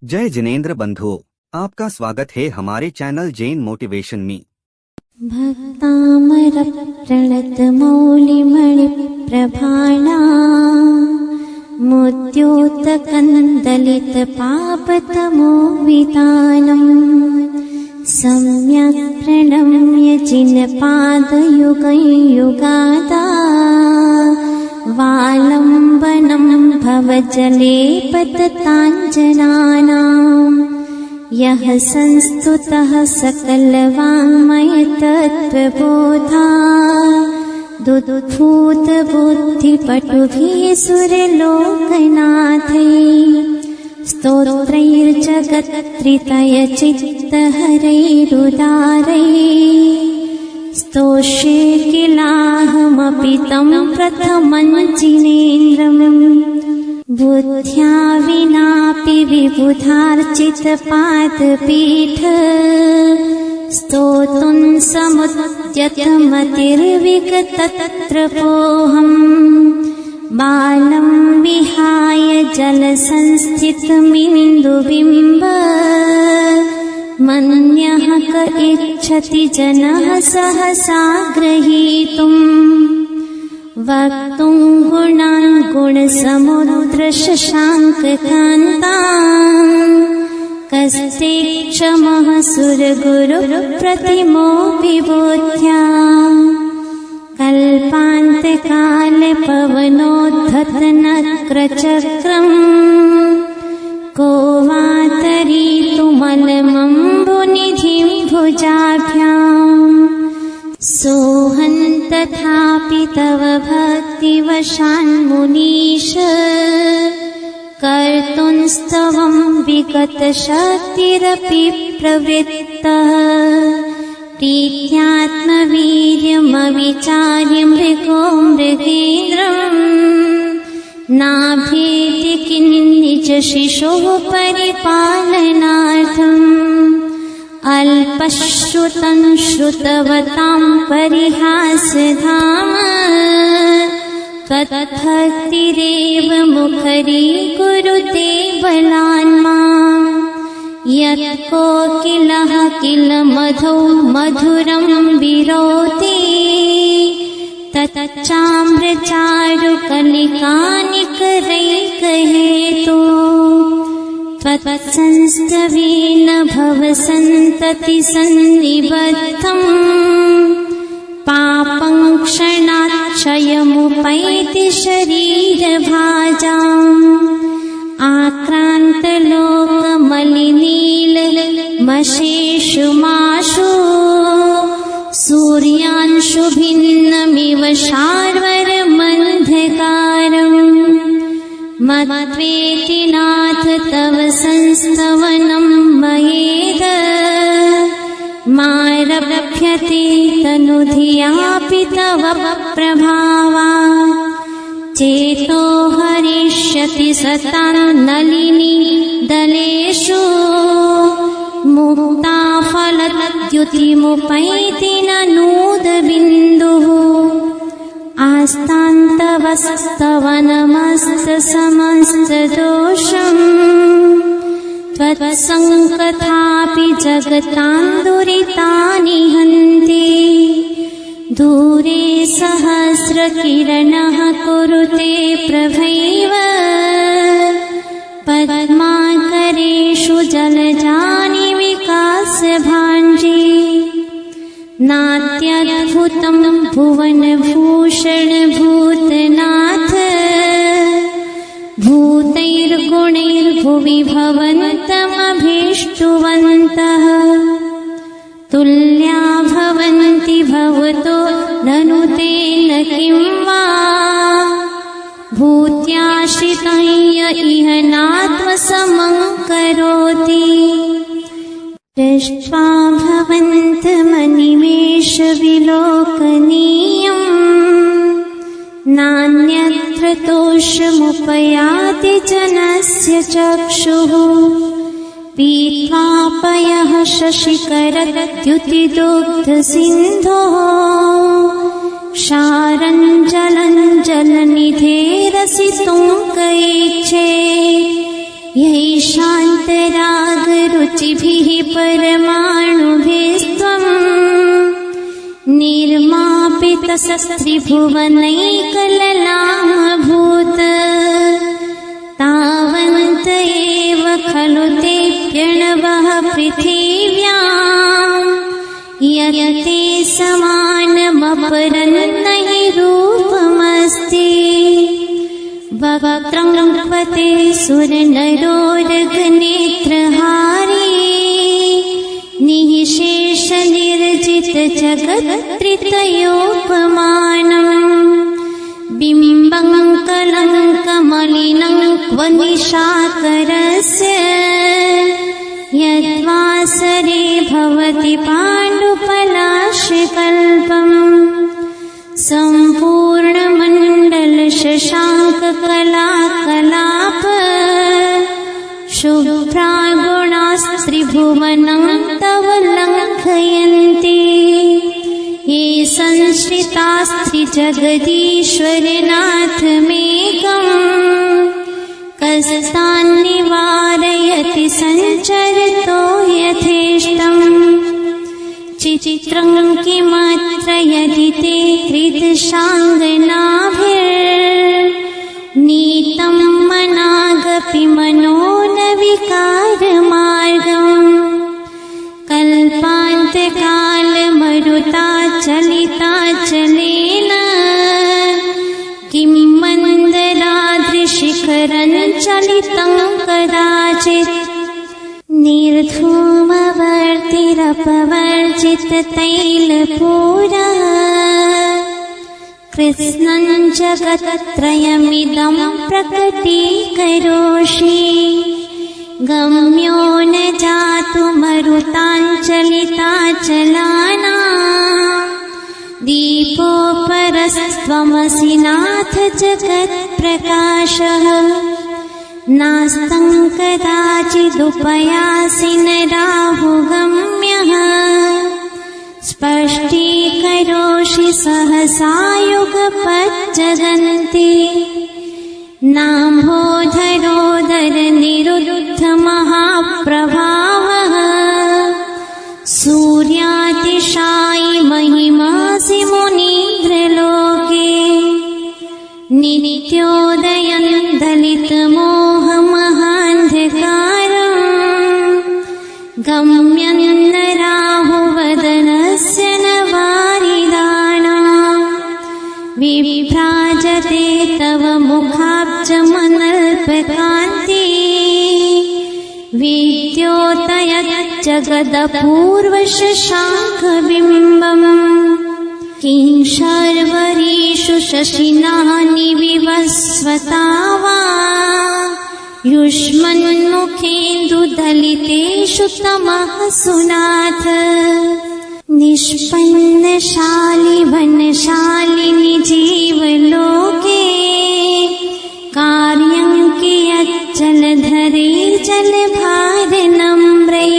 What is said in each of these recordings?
जय जिनेंद्र बंधुओं, आपका स्वागत है हमारे चैनल जैन मोटिवेशन में। भक्तामर प्रणत मौलिमणि प्रभाणा मुद्योत कंदलित पापतमो वितानम् सम्यक् प्रणम्य जिन पादयुगयुगादा वालम्बनं भवजले पतताञ्जनानाम् यः संस्तुतः सकलवाङ्मय तत्त्वबोधा दुद्भूत बुद्धिपटुभिः सुरलोकनाथैः स्तोत्रैर्जगत्त्रितय चित्तहरैरुदारैः स्तोष्ये किलाहमपि तं प्रथमं जिनेन्द्रम् बुद्ध्या विनापि विबुधार्चितपादपीठ स्तोतुं समुद्यतमतिर्विगतत्रपोऽहम् बालं विहाय जलसंस्थितमिन्दुबिम्ब मन्यः क इच्छति जनः सहसा ग्रहीतुम् वक्तुं गुणान् गुणसमुद्रशशाङ्ककान्तान् कस्ते क्षमः सुरगुरुप्रतिमोऽपि बोध्या कल्पान्तकाले पवनोद्धतनक्रचक्रम् को वा तरीतुमलमम्बुनिधिं भुजाभ्याम् सोऽहं तथापि तव भक्तिवशान्मुनीश कर्तुंस्तवं विगतशक्तिरपि प्रवृत्तः प्रीत्यात्मवीर्यमविचार्य मृगो मृगेन्द्रम् नाभेति किन्निजशिशोः परिपालनार्थम् अल्पश्रुतं श्रुतवतां परिहासधाम त्वद्भक्तिरेव मुखरीकुरुते बलान्माम् यत् कोकिलः किल मधौ मधुरं विरोति तच्चाम्रचारुकलिकानिकरैकहेतु त्वत्संस्तवेन भवसन्ततिसन्निबद्धम् पापं क्षणाक्षयमुपैति शरीरभाजाम् आक्रान्तलोकमलिनीलमशेषुमाशु सूर्यांशुभिन्नमिव शार्वर्मन्धकारम् मत्वेति नाथ तव संस्तवनं मयेद मारभ्यते तनुधियापि तव प्रभावात् चेतो हरिष्यति सतां नलिनी दलेषु मुक्ता फलद्युतिमुपैति ननूदबिन्दुः आस्तान्तवस्तवनमस्तसमस्तदोषम् त्वत्सङ्कथापि जगतां दुरितानि हन्ति दूरे सहस्रकिरणः कुरुते प्रभैव पद्माकरेषु जलजानि विकास्य भाण्जे नात्यद्भुतं भुवनभूषण भूतनाथ भूतैर्गुणैर्भुवि भवन्तमभीष्टुवन्तः तुल्या भवन्ति भवतो ननु तेन किं वा भूत्याश्रितं य इह नात्मसमं करोति दृष्ट्वा भवन्तमनिमेषविलोकनीयम् नान्यत्र तोषमुपयाति जनस्य चक्षुः पीत्वा पयः शशिकरद्युतिदुग्धसिन्धोः क्षारञ्जलञ्जलनिधेरसितुं कैच्छे यैषान्तरा परमाणुभिस्त्वं निर्मापितस्त्रिभुवनैकललामभूत् तावन्त एव खलु ते प्रणवः पृथिव्याम् यते समानमपरं नहि रूपमस्ति वक्त्रं क्वते सुरनरोरगनेत्रहारी निःशेषनिर्जितजगत्त्रितयोपमानम् बिम्बं कलङ्कमलिनं क्व निशाकरस्य यद्वासरे भवति पाण्डुपलाशकल्पम् सम्पूर्णमण्डलशशाङ्ककलाकलाप शुभ्रागुणास्त्रिभुवनं तव लङ्घयन्ति ये संश्रितास्त्रिजगदीश्वरनाथमेकम् कस्तान्निवारयति सञ्चरतो यथेष्टम् चित्रं किमत्र यदि ते हृदशाङ्गनाभिर्नीतं मनागपि मनो न विकारमार्गम् कल्पान्तकालमरुताचलिताचलेन किं मन्दराद्रिशिखरं चलितं कदाचित् निर्धूमवर्तिरपवर्जिततैलपूरः कृत्स्नं जगत्त्रयमिदं प्रकटीकरोषि गम्यो न जातु मरुताञ्चलिताचलानां दीपोपरस्त्वमसि नाथ जगत्प्रकाशः नास्तं कदाचिदुपयासि न राहुगम्यः स्पष्टीकरोषि सहसा युगपज्जगन्ति नाम्भोधरोदरनिरुद्धमहाप्रभावः सूर्यातिशायि महिमासि मुनीन्द्रलोके नित्योदयं दलितमोहमहान्धकारम् गम्यं न राहुवदनस्य न वारिदानाम् विभ्राजते तव मुखाब्जमनल्पकान्ति विद्योतयज्जगदपूर्वशशाङ्खबिम्बम् किं शर्वरीषु शशिना निविवस्वता वा युष्मन्मुखेन्दुदलितेषु तमः सुनाथ निष्पन्नशालि वनशालिनि जीवलोके कार्यं कियज्जलधरे जलभारनम्रे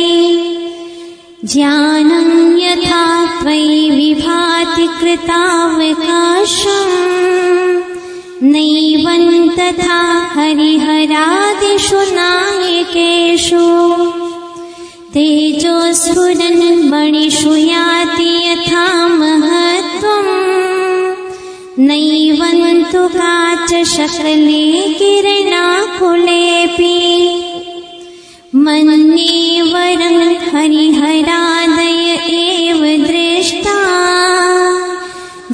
ज्ञानं यथा त्वयि विभाति कृतावकाशम् नैवं तथा हरिहरादिषु नायकेषु तेजोस्फुरन् मणिषु याति यथा महत्त्वम् नैवं तु काचशकले किरणाकुलेऽपि मन्ये वरं हरिहरादय एव दृष्टा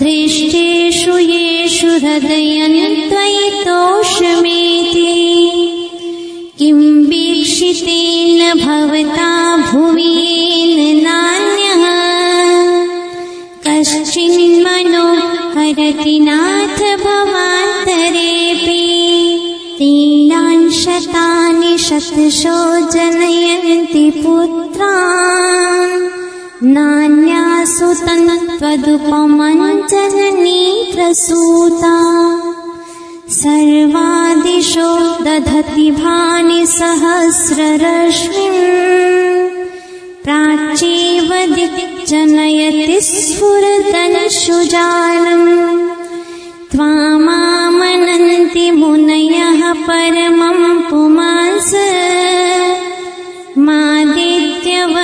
दृष्टेषु येषु हृदयं त्वयि तोषमेति किं वीक्षितेन भवता भुवि येन नान्यः कश्चिन्मनो हरति नाथ भवान्तरेऽपि तीनान् शतानि शतशो जनयन्ति पुत्रान् नान्यासु तन्त्वदुपमं जननी प्रसूता सर्वादिशो दधति भानि सहस्ररश्मिम् प्राच्येव दिग्जनयति स्फुरदंशुजालम् त्वामामनन्ति मुनयः परमं पुमांस मादित्यव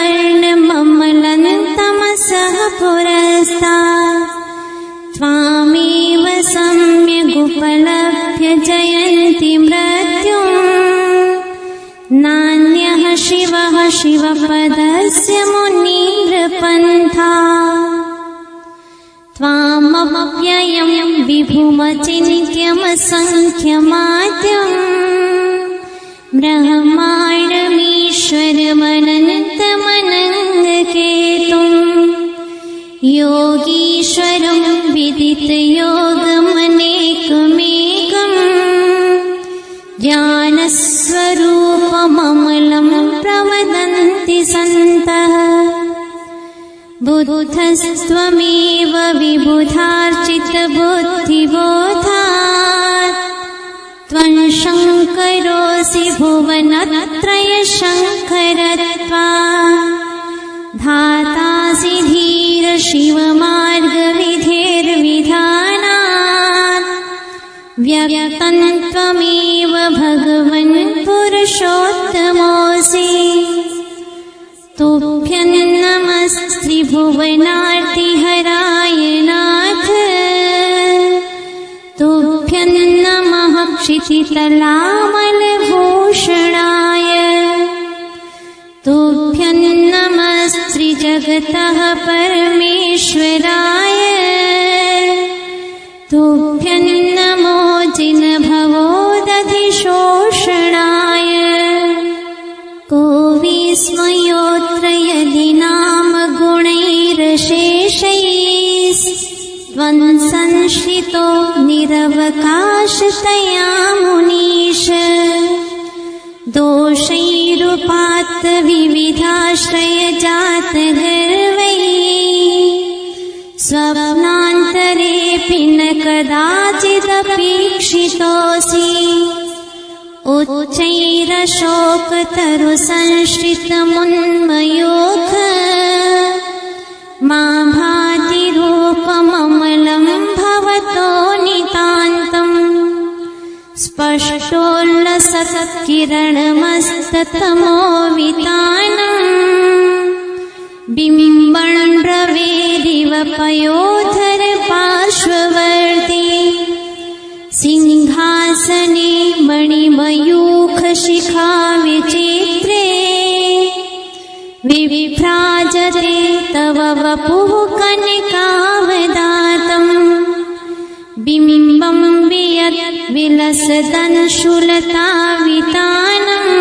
नान्यः शिवः शिवपदस्य मुनीन्द्रपन्था त्वामप्ययं विभुमचिन्त्यमसङ्ख्यमाद्यम् ब्रह्माण्डमीश्वरमनन्तमनङ्गकेतुम् योगीश्वरं विदितयोगमनेकमेकम् ज्ञानस्वरूपममलं प्रवदन्ति सन्तः बुद्धस्त्वमेव विबुधार्चितबुद्धिबोधात् त्वं शङ्करोऽसि भुवनत्रयशङ्करत्वात् धातासि धीर शिवमार्गविधेर्विधानात् व्यक्तं त्वमेव भगवन् पुरुषोत्तमोऽसि तुभ्यं नमस्त्रिभुवनार्तिहराय नाथ तुभ्यं नमः क्षितितलामलभूषणाय तुभ्यं नमस्त्रिजगतः परमेश्वराय तुभ्यं नमो जिनभवोदधिशोषणाय को विस्मयोऽत्र यदि नाम गुणैरशेषैस्त्वं संश्रितो निरवकाशतया मुनीश दोषैरुपात्त विविधाश्रयजातगर्वैः स्वप्नान्तरेऽपि न कदाचिदपेक्षितोऽसि उच्चैरशोकतरुसंश्रितमुन्मयोऽथ मा भाति रूपममलं भवतो नितान्तम् स्पष्टोल्लसत्किरणमस्ततमो वितानम् बिम्बं ब्रवेदिव पयोधर पार्श्ववर्ती सिंहासने मणिमयूखशिखा विचित्रे विभ्राजते तव वपुः कनकावदातम् बिम्बं वियत् विलसदंशुलतावितानम्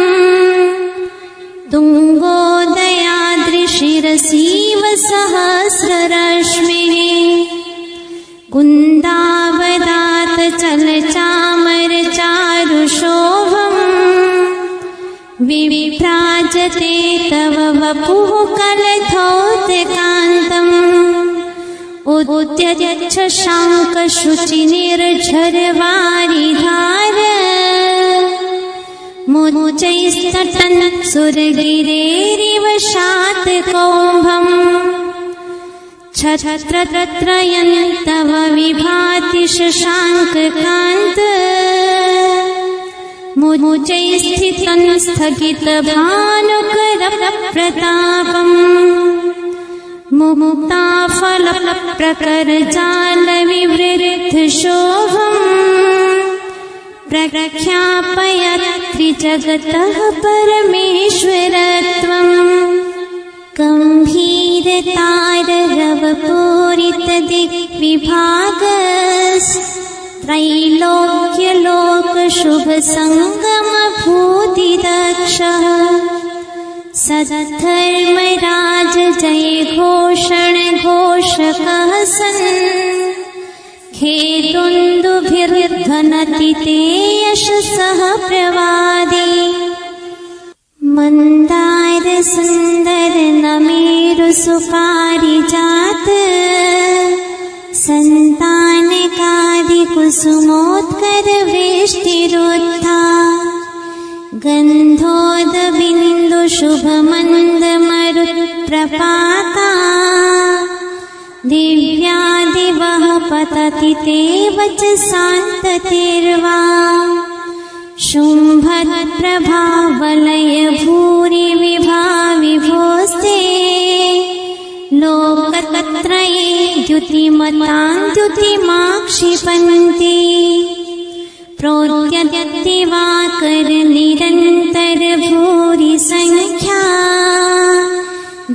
तुङ्गोदयाद्रिशिरसीव सहस्ररश्मिः कुन्दावदात चलचामरचारुशोभम् विभ्राजते तव वपुः कलधौतकान्तम् उद्यच्छ शाङ्कशुचिनिर्झरवारिधार मुच्चैस्तटन् सुरगिरेरिव शातकौम्भम् छत्रत्रयं तव विभाति शशाङ्ककान्त मुच्चैस्थितं स्थगितभानुकरप्रतापम् मुक्ताफलप्रकरजालविवृद्धशोभम् प्रख्यापयत्रिजगतः परमेश्वरत्वम् गम्भीरतारवपूरितदिग्विभागस्त्रैलोक्यलोकशुभसङ्गमभूतिदक्षः सद्धर्मराज जय घोषण घोषकः सन् खेतुन्दुभिर्ध्वनति ते यशसः प्रवादे मंदार सुंदर नमेरु सुपारिजात संतानकादि कुसुमोत्कर वृष्टिरुत्था गन्धोद बिन्दु शुभमन्द मरुत्प्रपाता दिव्यादिवः पतति ते वचसान्ततिर्वा शुम्भप्रभावलय भूरि विभाविभोस्ते लोकत्रये द्युतिमतां द्युतिमाक्षिपन्ति प्रोद्यत्तिवाकर निरन्तर भूरि संख्या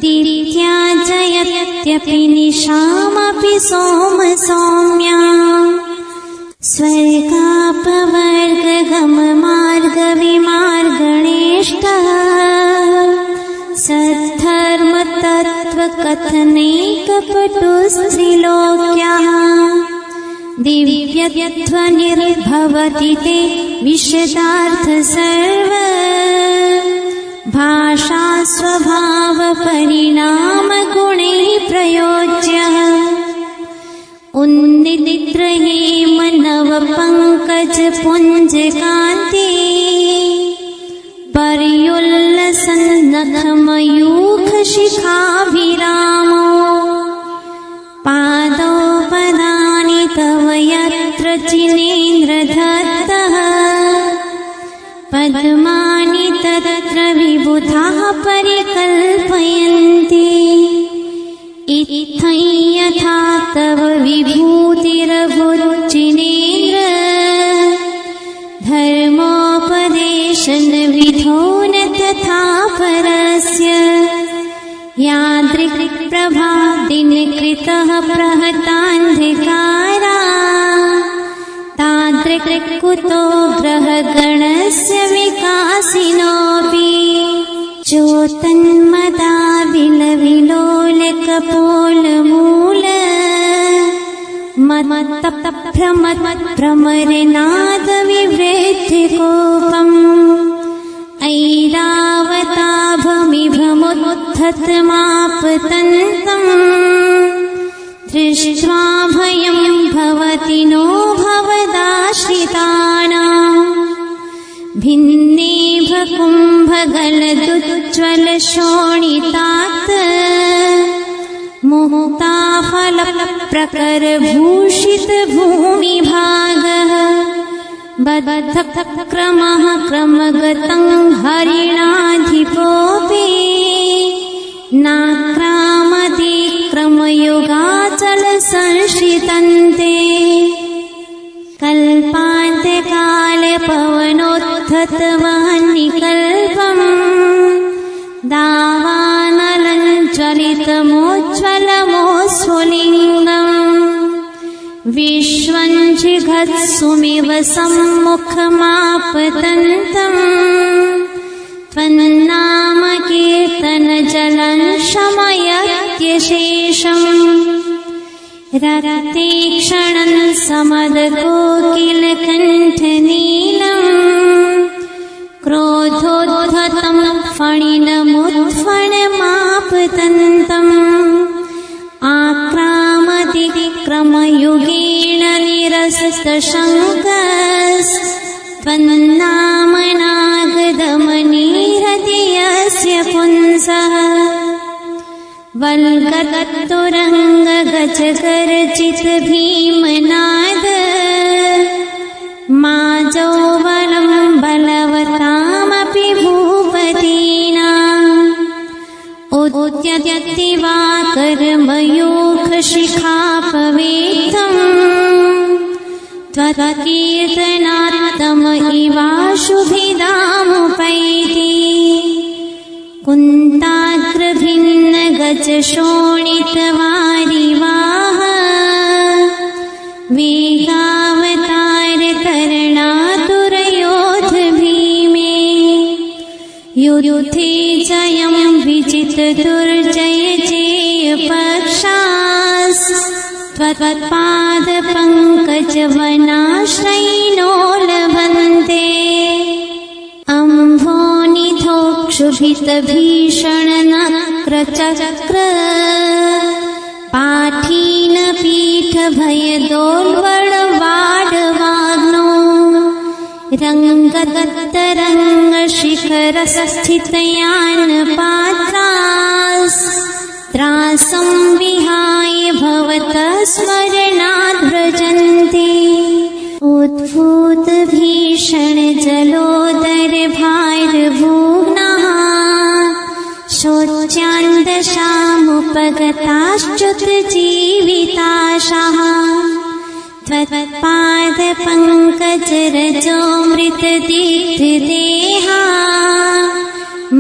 दीप्त्या जयत्यपि निशामपि सोम सौम्या स्वर्गापवर्गगममार्गविमार्गणेष्टः सद्धर्मतत्त्वकथनैकपटुस्त्रिलोक्यः दिव्यत्वनिर्भवति ते विशदार्थ सर्व भाषा स्वभाव परिणाम गुणैः प्रयोज्यः उन्निद्रहे मनव पंकज पुंज कान्ते पर्युल्लसन्नखमयूख शिखाभिरामो पादौ पदानि तव यत्र चिनेन्द्रदत्तः पद्मानि तत्र विबुधाः परिकल्पयन्ति इत्थं यथा तव विभूतिरभुच्चिनेन्द्र धर्मोपदेशन विधो न तथा परस्य यादृक् प्रभा दिनकृतः प्रहतान्धकारा तादृक् कुतो ग्रहगणस्य विकासिनोऽपि चोतन्मदा विलविलोलकपोलमूल मत्तप्रमरनादविवृद्धिकोपम् ऐरावताभमिभमुत्थतमापतन्तम् दृष्ट्वा भयं भवति नो भवदाश्रितानाम् भिन्नेभकुम्भगलदुज्ज्वलशोणितात् मुक्ताफलप्रकरभूषितभूमिभागः बद्धक्रमः क्रमगतं हरिणाधिपोऽपि नाक्रामतिक्रमयुगाचलसंश्रितन्ते कल्पान्त्यकालपवनोत्थतवह्निकल्पम् दावानलञ्चलितमोज्ज्वलमोस्फुलिङ्गम् विश्वं जिघत्सुमिव सम्मुखमापतन्तम् त्वन्नामकीर्तनजलं शमयत्यशेषम् रक्तेक्षणं समदकोकिलकण्ठनीलम् क्रोधोद्धतं फणिनमुत्फणमापतन्तम् आक्रामतिक्रमयुगेण निरस्तशङ्कस्त्वन्नामनागदमनीहृदयस्य पुंसः वल्गतुरङ्गगजगर्जित भीमनाद माजौवलं बलवतामपि भूपतीनाम् उद्यत्तिवाकरमयूखशिखापवेतम् त्वत्कीर्तनात्तम इवाशुभिदामुपैति कुन्ताग्रभिन्नगजशोणितवारिवाह वेगावतारतरणातुरयोध भीमे युयुधे जयं विजितदुर्जय जेयपक्षास् त्वत्पादपङ्कजवनाश्रयिनो लभन्ते अम्भोनिधोक्षुभितभीषणनक्रचक्र पाठीनपीठभयदोल्वडवाडवाग्नो रङ्गदत्तरङ्गशिखरस्थितयानपात्रास् त्रासं विहाय भवतः स्मरणाद् व्रजन्ति उद्भूतभीषणजलोदरभारभूम्नः शोच्यान्दशामुपगताश्च्युतजीविताशाः त्वत्पादपङ्कजरजोऽमृतदीप्तदेहा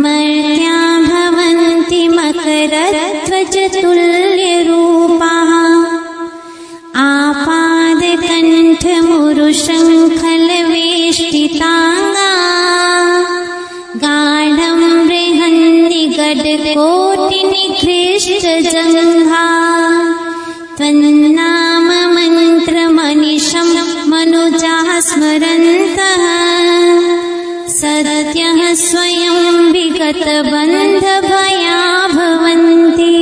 मर्त्या भवन्ति मकरध्वजतुल्यरूपाः आपादकण्ठमुरुशङ्खलवेष्टिताङ्गा गाढं बृहन्निगडकोटिनिकृष्टजङ्घा त्वन्नाम मन्त्रमनिशं मनुजाः स्मरन्तः सद्यः स्वयं विगतबन्धभया भवन्ति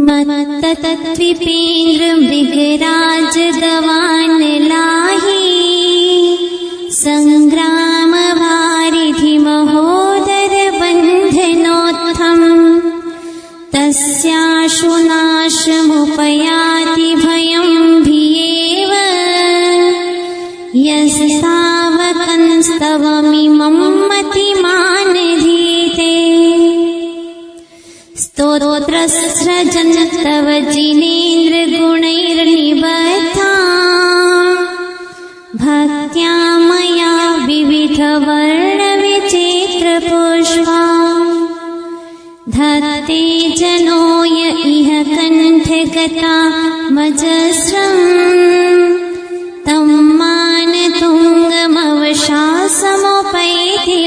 मत्तत्त्विपेन्द्रमृगराजदवानलाहि सङ्ग्रामवारिधिमहोदरबन्धनोत्थम् तस्याशु नाशमुपयाति भयं भियेव यस्तावकंस्तवमिमं मतिमानधीते स्तोत्रस्रजन्तव जिनेन्द्रगुणैर्निबद्धा भक्त्या मया विविधवर्णविचित्रपुष्पा धत्ते जनो य इह कण्ठगता मजस्रम् तं मानतुङ्गमवशासमुपैति